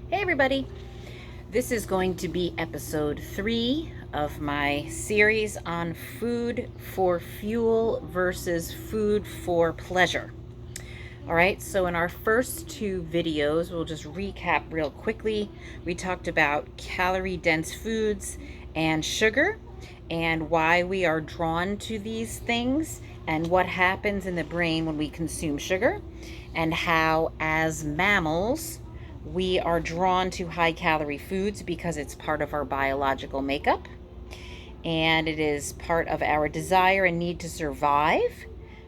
Hey everybody! This is going to be episode 3 of my series on food for fuel versus food for pleasure. Alright, so in our first 2 videos, we'll just recap real quickly. We talked about calorie-dense foods and sugar, and why we are drawn to these things, and what happens in the brain when we consume sugar, and how, as mammals, we are drawn to high-calorie foods because it's part of our biological makeup, and it is part of our desire and need to survive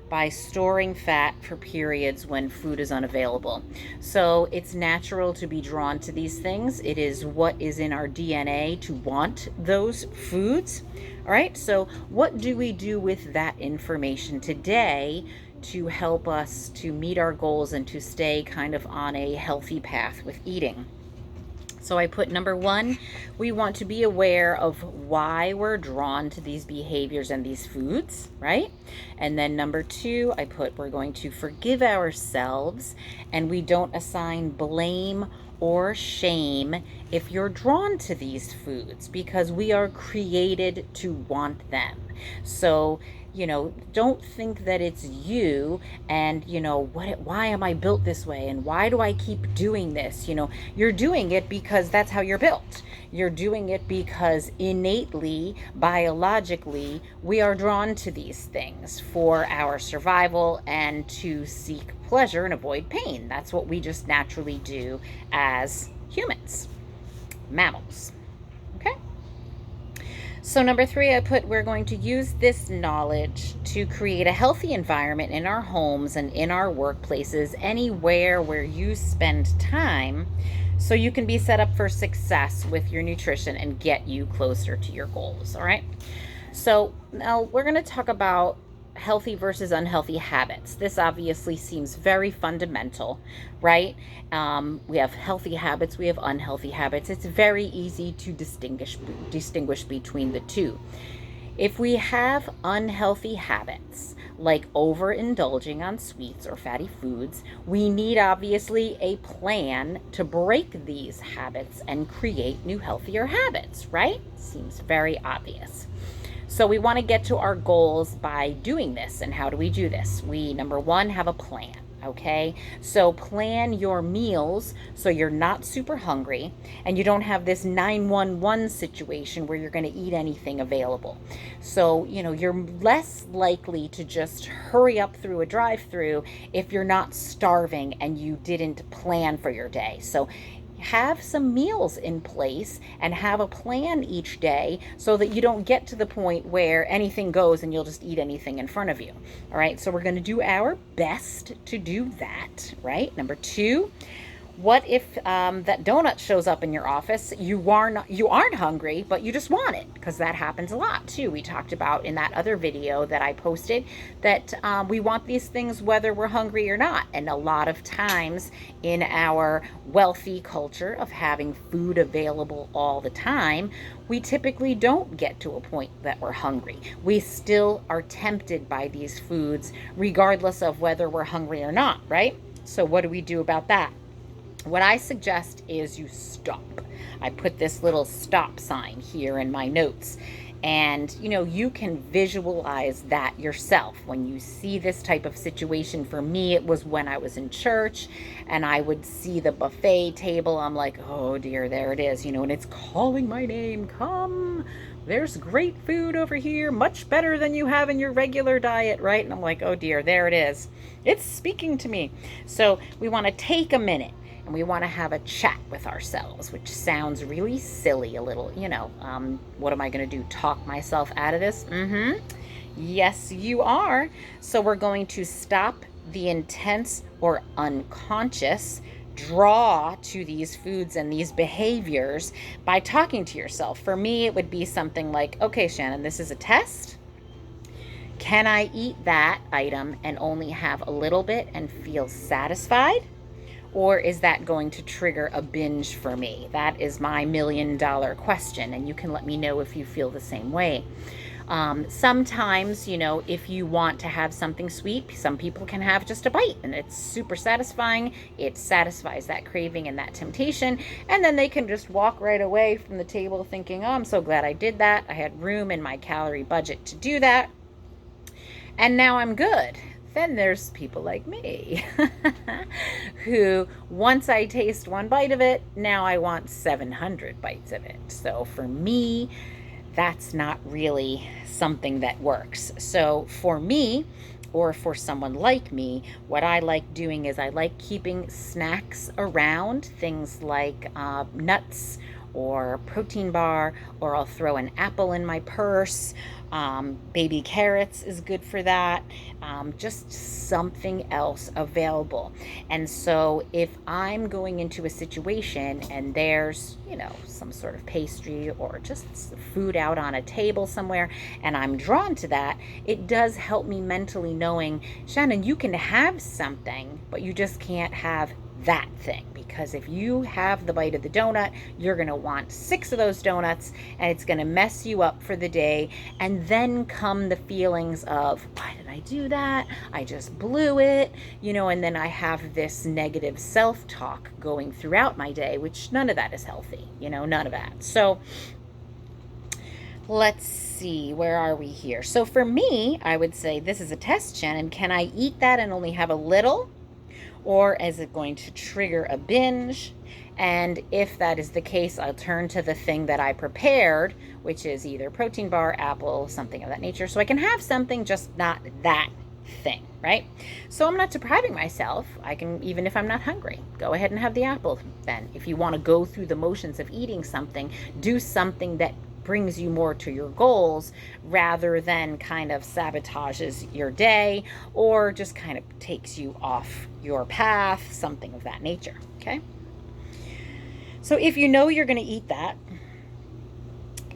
by storing fat for periods when food is unavailable. So it's natural to be drawn to these things. It is what is in our DNA to want those foods. All right, so what do we do with that information today to help us to meet our goals and to stay kind of on a healthy path with eating? So I put number 1, we want to be aware of why we're drawn to these behaviors and these foods, right? And then number 2, I put we're going to forgive ourselves and we don't assign blame or shame if you're drawn to these foods because we are created to want them. So don't think that it's you and, why am I built this way? And why do I keep doing this? You're doing it because that's how you're built. You're doing it because innately, biologically, we are drawn to these things for our survival and to seek pleasure and avoid pain. That's what we just naturally do as humans, mammals. Okay? So number 3, I put we're going to use this knowledge to create a healthy environment in our homes and in our workplaces, anywhere where you spend time, so you can be set up for success with your nutrition and get you closer to your goals. All right. So now we're going to talk about healthy versus unhealthy habits. This obviously seems very fundamental, right? We have healthy habits, we have unhealthy habits. It's very easy to distinguish between the two. If we have unhealthy habits, like overindulging on sweets or fatty foods, we need obviously a plan to break these habits and create new healthier habits, right? Seems very obvious. So we want to get to our goals by doing this. And how do we do this? We, number 1, have a plan. Okay, so plan your meals so you're not super hungry and you don't have this 911 situation where you're going to eat anything available. So, you're less likely to just hurry up through a drive-through if you're not starving and you didn't plan for your day. So have some meals in place and have a plan each day so that you don't get to the point where anything goes and you'll just eat anything in front of you. All right, so we're going to do our best to do that, right? Number 2, what if that donut shows up in your office? You aren't hungry, but you just want it, because that happens a lot too. We talked about in that other video that I posted that we want these things whether we're hungry or not. And a lot of times in our wealthy culture of having food available all the time, we typically don't get to a point that we're hungry. We still are tempted by these foods regardless of whether we're hungry or not, right? So what do we do about that? What I suggest is you stop. I put this little stop sign here in my notes. And, you can visualize that yourself when you see this type of situation. For me, it was when I was in church and I would see the buffet table. I'm like, oh dear, there it is, and it's calling my name. Come, there's great food over here, much better than you have in your regular diet, right? And I'm like, oh dear, there it is. It's speaking to me. So we want to take a minute. And we want to have a chat with ourselves, which sounds really silly, a little, what am I going to do? Talk myself out of this? Yes, you are. So we're going to stop the intense or unconscious draw to these foods and these behaviors by talking to yourself. For me, it would be something like, okay, Shannon, this is a test. Can I eat that item and only have a little bit and feel satisfied? Or is that going to trigger a binge for me? That is my $1 million question, and you can let me know if you feel the same way. Sometimes, if you want to have something sweet, some people can have just a bite and it's super satisfying. It satisfies that craving and that temptation. And then they can just walk right away from the table thinking, oh, I'm so glad I did that. I had room in my calorie budget to do that. And now I'm good. Then there's people like me who, once I taste one bite of it, now I want 700 bites of it. So for me, that's not really something that works. So for me, or for someone like me, what I like doing is I like keeping snacks around, things like nuts or protein bar, or I'll throw an apple in my purse. Baby carrots is good for that. Just something else available. And so if I'm going into a situation and there's, some sort of pastry or just food out on a table somewhere, and I'm drawn to that, it does help me mentally knowing, Shannon, you can have something, but you just can't have that thing, because if you have the bite of the donut, you're going to want 6 of those donuts, and it's going to mess you up for the day. And then come the feelings of, why did I do that? I just blew it, and then I have this negative self-talk going throughout my day, which none of that is healthy, none of that. So let's see, where are we here? So for me, I would say this is a test, Shannon. Can I eat that and only have a little? Or is it going to trigger a binge? And if that is the case, I'll turn to the thing that I prepared, which is either protein bar, apple, something of that nature, so I can have something, just not that thing, right? So I'm not depriving myself. I can, even if I'm not hungry, go ahead and have the apple then. If you want to go through the motions of eating something, do something that brings you more to your goals rather than kind of sabotages your day or just kind of takes you off your path, something of that nature, okay? So if you know you're going to eat that,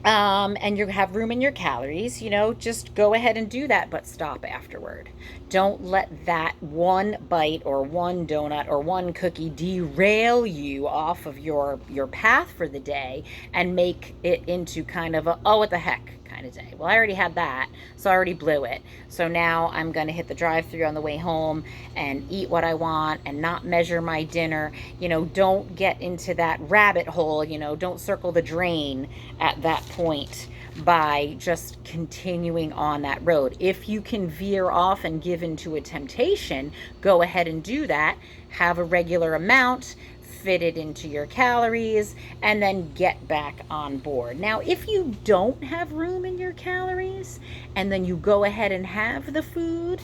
and you have room in your calories, just go ahead and do that, but stop afterward. Don't let that one bite or one donut or one cookie derail you off of your path for the day and make it into kind of a, oh, what the heck kind of day. Well, I already had that, so I already blew it. So now I'm going to hit the drive-thru on the way home and eat what I want and not measure my dinner. Don't get into that rabbit hole, don't circle the drain at that point by just continuing on that road. If you can veer off and give into a temptation, go ahead and do that. Have a regular amount, fit it into your calories, and then get back on board. Now, if you don't have room in your calories and then you go ahead and have the food,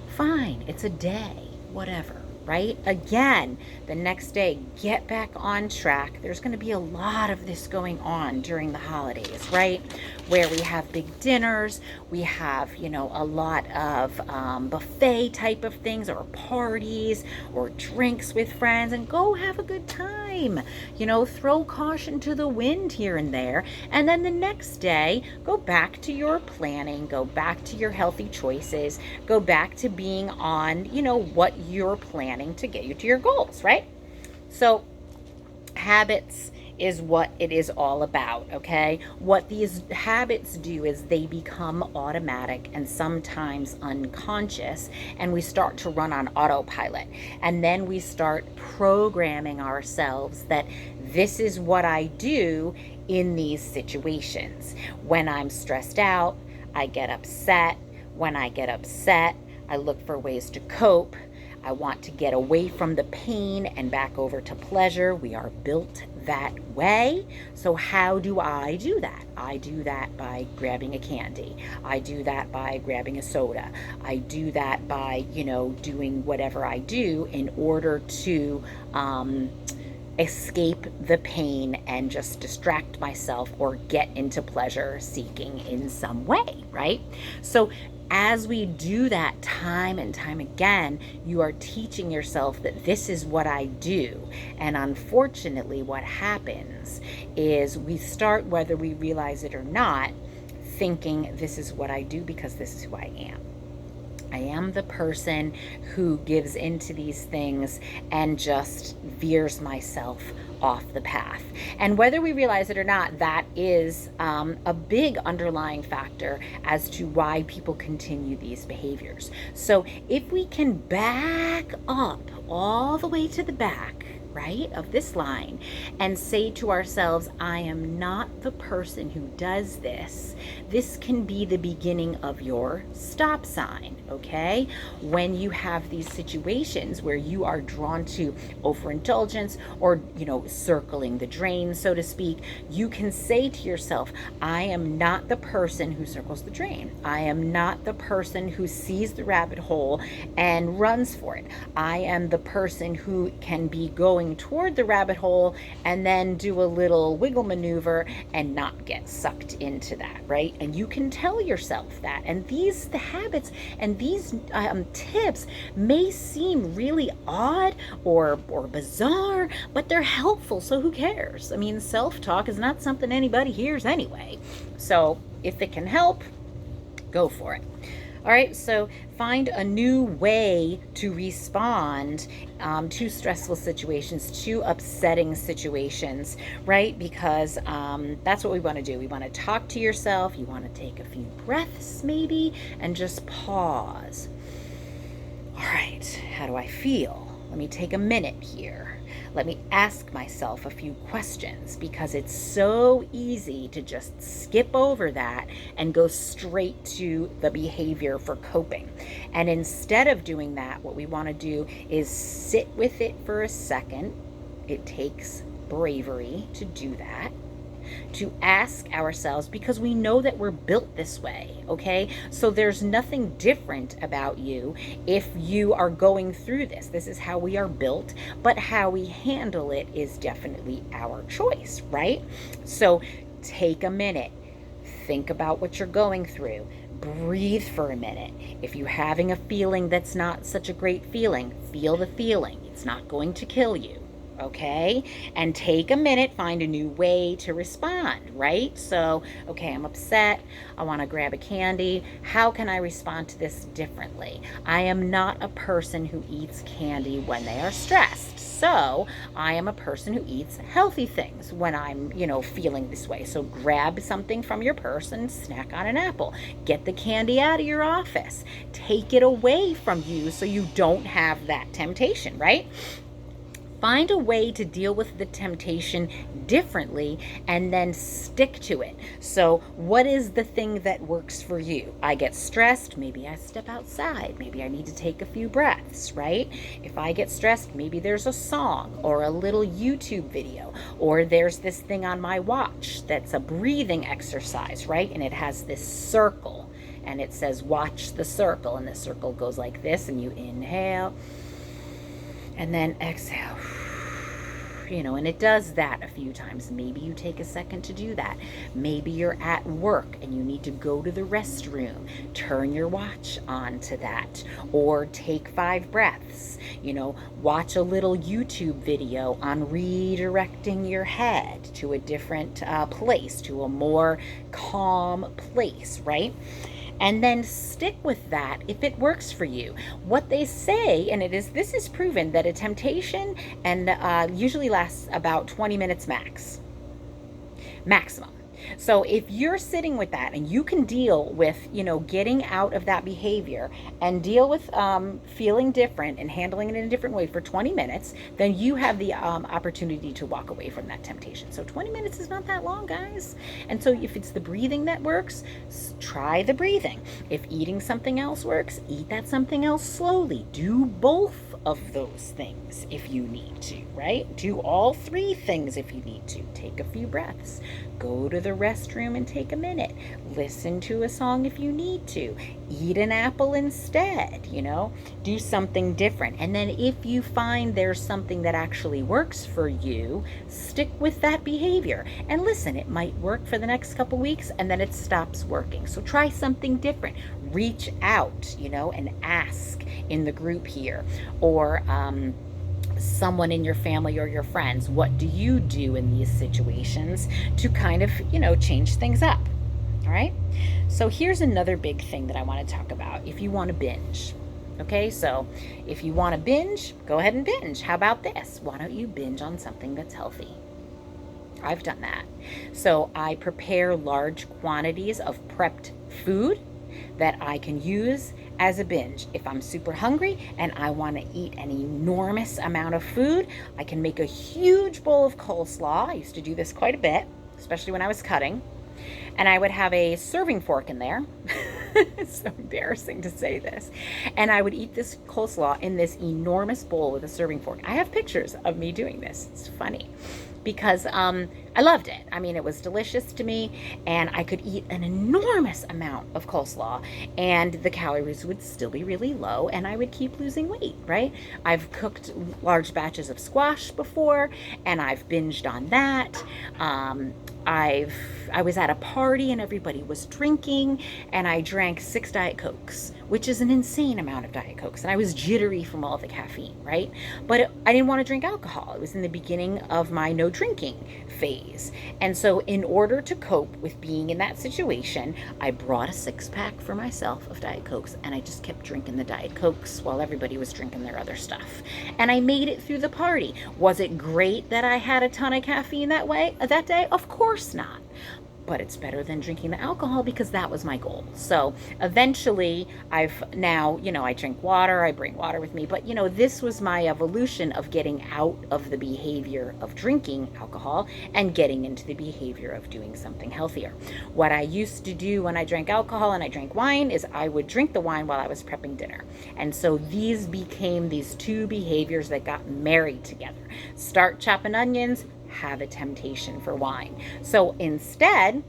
fine, it's a day, whatever, right? Again, the next day, get back on track. There's going to be a lot of this going on during the holidays, right? Where we have big dinners, we have, a lot of buffet type of things, or parties, or drinks with friends, and go have a good time. Throw caution to the wind here and there. And then the next day, go back to your planning, go back to your healthy choices, go back to being on, what you're planning to get you to your goals, right? So habits is what it is all about, okay? What these habits do is they become automatic and sometimes unconscious, and we start to run on autopilot. And then we start programming ourselves that this is what I do in these situations. When I'm stressed out, I get upset. When I get upset, I look for ways to cope. I want to get away from the pain and back over to pleasure. We are built that way. So how do I do that? I do that by grabbing a candy. I do that by grabbing a soda. I do that by, doing whatever I do in order to escape the pain and just distract myself or get into pleasure seeking in some way, right? So as we do that time and time again, you are teaching yourself that this is what I do. And unfortunately, what happens is we start, whether we realize it or not, thinking this is what I do because this is who I am. I am the person who gives into these things and just veers myself off the path. And whether we realize it or not, that is a big underlying factor as to why people continue these behaviors. So if we can back up all the way to the back, right, of this line and say to ourselves, I am not the person who does this. This can be the beginning of your stop sign, okay? When you have these situations where you are drawn to overindulgence or, circling the drain, so to speak, you can say to yourself, I am not the person who circles the drain. I am not the person who sees the rabbit hole and runs for it. I am the person who can be going toward the rabbit hole and then do a little wiggle maneuver and not get sucked into that, right? And you can tell yourself that. And the habits and these tips may seem really odd or bizarre, but they're helpful, so who cares? I mean, self-talk is not something anybody hears anyway. So if it can help, go for it. All right, so find a new way to respond to stressful situations, to upsetting situations, right? Because that's what we want to do. We want to talk to yourself. You want to take a few breaths maybe and just pause. All right, how do I feel? Let me take a minute here. Let me ask myself a few questions, because it's so easy to just skip over that and go straight to the behavior for coping. And instead of doing that, what we want to do is sit with it for a second. It takes bravery to do that. To ask ourselves, because we know that we're built this way, okay? So there's nothing different about you if you are going through this. This is how we are built, but how we handle it is definitely our choice, right? So take a minute, think about what you're going through. Breathe for a minute. If you're having a feeling that's not such a great feeling, feel the feeling. It's not going to kill you. Okay, and take a minute, find a new way to respond, right? So, okay, I'm upset. I want to grab a candy. How can I respond to this differently? I am not a person who eats candy when they are stressed. So, I am a person who eats healthy things when I'm, feeling this way. So, grab something from your purse and snack on an apple. Get the candy out of your office. Take it away from you so you don't have that temptation, right? Find a way to deal with the temptation differently and then stick to it. So what is the thing that works for you? I get stressed, maybe I step outside, maybe I need to take a few breaths, right? If I get stressed, maybe there's a song or a little YouTube video, or there's this thing on my watch that's a breathing exercise, right? And it has this circle and it says watch the circle, and the circle goes like this, and you inhale and then exhale, and it does that a few times. Maybe you take a second to do that. Maybe you're at work and you need to go to the restroom. Turn your watch on to that, or take 5 breaths. Watch a little YouTube video on redirecting your head to a different place, to a more calm place, right? And then stick with that if it works for you. What they say, and this is proven, that a temptation usually lasts about 20 minutes maximum. So if you're sitting with that and you can deal with, getting out of that behavior and deal with feeling different and handling it in a different way for 20 minutes, then you have the opportunity to walk away from that temptation. So 20 minutes is not that long, guys. And so if it's the breathing that works, try the breathing. If eating something else works, eat that something else slowly. Do both of those things if you need to, right? Do all 3 things if you need to. Take a few breaths. Go to the restroom and take a minute. Listen to a song if you need to. Eat an apple instead, do something different. And then if you find there's something that actually works for you, stick with that behavior. And listen, it might work for the next couple weeks and then it stops working. So try something different. Reach out, and ask in the group here, or someone in your family or your friends, what do you do in these situations to kind of, change things up? All right. So here's another big thing that I want to talk about. If you want to binge, okay, so if you want to binge, go ahead and binge. How about this? Why don't you binge on something that's healthy? I've done that. So I prepare large quantities of prepped food that I can use as a binge. If I'm super hungry and I want to eat an enormous amount of food, I can make a huge bowl of coleslaw. I used to do this quite a bit, especially when I was cutting. And I would have a serving fork in there. It's so embarrassing to say this. And I would eat this coleslaw in this enormous bowl with a serving fork. I have pictures of me doing this. It's funny because I loved it. I mean, it was delicious to me, and I could eat an enormous amount of coleslaw, and the calories would still be really low, and I would keep losing weight, right? I've cooked large batches of squash before, and I've binged on that. I was at a party and everybody was drinking, and I drank 6 Diet Cokes, which is an insane amount of Diet Cokes, and I was jittery from all the caffeine, right? But I didn't want to drink alcohol. It was in the beginning of my no drinking phase. And so in order to cope with being in that situation, I brought a 6-pack for myself of Diet Cokes, and I just kept drinking the Diet Cokes while everybody was drinking their other stuff. And I made it through the party. Was it great that I had a ton of caffeine that day? Of course not. But it's better than drinking the alcohol because that was my goal. So eventually I've now, I drink water, I bring water with me, but this was my evolution of getting out of the behavior of drinking alcohol and getting into the behavior of doing something healthier. What I used to do when I drank alcohol and I drank wine is I would drink the wine while I was prepping dinner. And so these became these 2 behaviors that got married together. Start chopping onions, have a temptation for wine. So instead,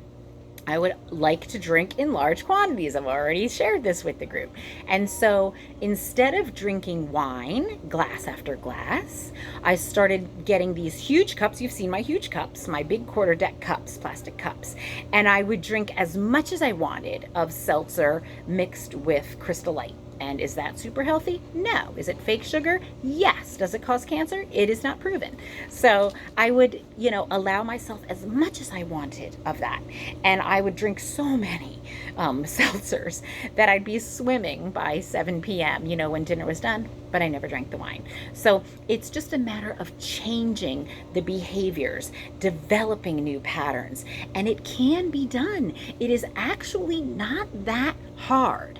I would like to drink in large quantities. I've already shared this with the group. And so instead of drinking wine, glass after glass, I started getting these huge cups. You've seen my huge cups, my big quarter deck cups, plastic cups. And I would drink as much as I wanted of seltzer mixed with Crystal Light. And is that super healthy? No. Is it fake sugar? Yes. Does it cause cancer? It is not proven. So I would, allow myself as much as I wanted of that. And I would drink so many seltzers that I'd be swimming by 7 p.m., when dinner was done, but I never drank the wine. So it's just a matter of changing the behaviors, developing new patterns, and it can be done. It is actually not that hard,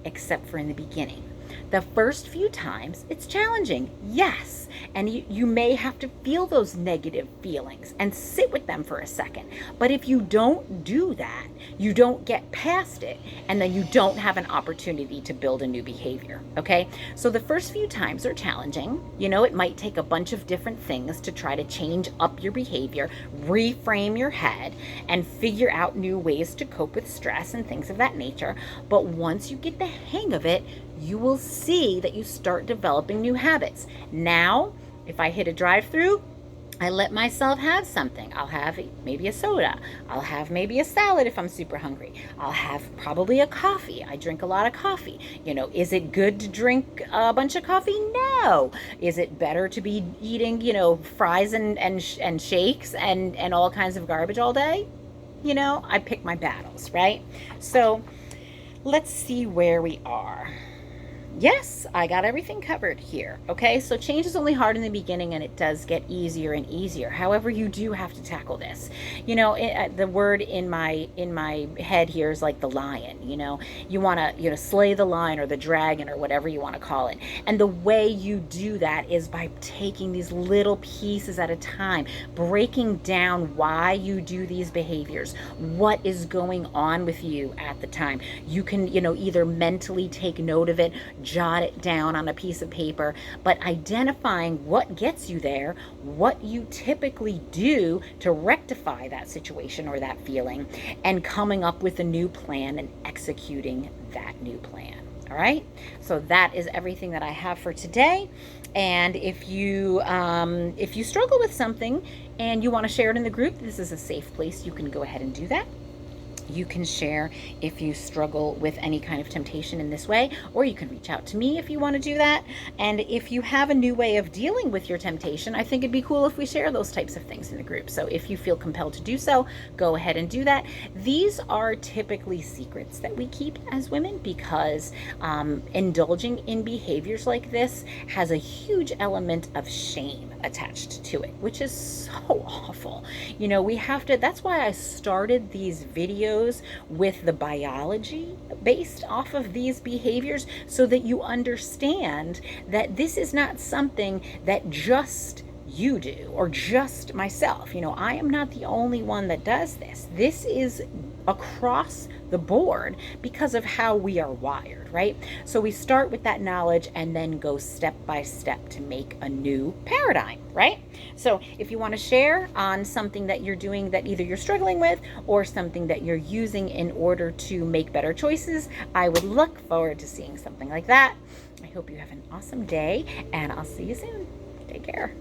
except for in the beginning. The first few times, it's challenging, yes, and you may have to feel those negative feelings and sit with them for a second. But if you don't do that, you don't get past it, and then you don't have an opportunity to build a new behavior, okay? So the first few times are challenging. It might take a bunch of different things to try to change up your behavior, reframe your head, and figure out new ways to cope with stress and things of that nature. But once you get the hang of it, you will see that you start developing new habits. Now, if I hit a drive-through, I let myself have something. I'll have maybe a soda. I'll have maybe a salad if I'm super hungry. I'll have probably a coffee. I drink a lot of coffee. Is it good to drink a bunch of coffee? No. Is it better to be eating, fries and shakes and all kinds of garbage all day? I pick my battles, right? So let's see where we are. Yes, I got everything covered here. Okay, so change is only hard in the beginning, and it does get easier and easier. However, you do have to tackle this. The word in my head here is like the lion. You want to slay the lion or the dragon or whatever you want to call it. And the way you do that is by taking these little pieces at a time, breaking down why you do these behaviors, what is going on with you at the time. You can, either mentally take note of it, jot it down on a piece of paper, but identifying what gets you there, what you typically do to rectify that situation or that feeling, and coming up with a new plan and executing that new plan. All right, so that is everything that I have for today. And if you struggle with something and you want to share it in the group, this is a safe place. You can go ahead and do that. You can share if you struggle with any kind of temptation in this way, or you can reach out to me if you want to do that. And if you have a new way of dealing with your temptation, I think it'd be cool if we share those types of things in the group. So if you feel compelled to do so, go ahead and do that. These are typically secrets that we keep as women because indulging in behaviors like this has a huge element of shame attached to it, which is so awful. You know, we have to, that's why I started these videos with the biology based off of these behaviors, so that you understand that this is not something that just you do or just myself. You know, I am not the only one that does this. This is across the board because of how we are wired, right? So we start with that knowledge and then go step by step to make a new paradigm, right? So if you want to share on something that you're doing that either you're struggling with or something that you're using in order to make better choices, I would look forward to seeing something like that. I hope you have an awesome day, and I'll see you soon. Take care.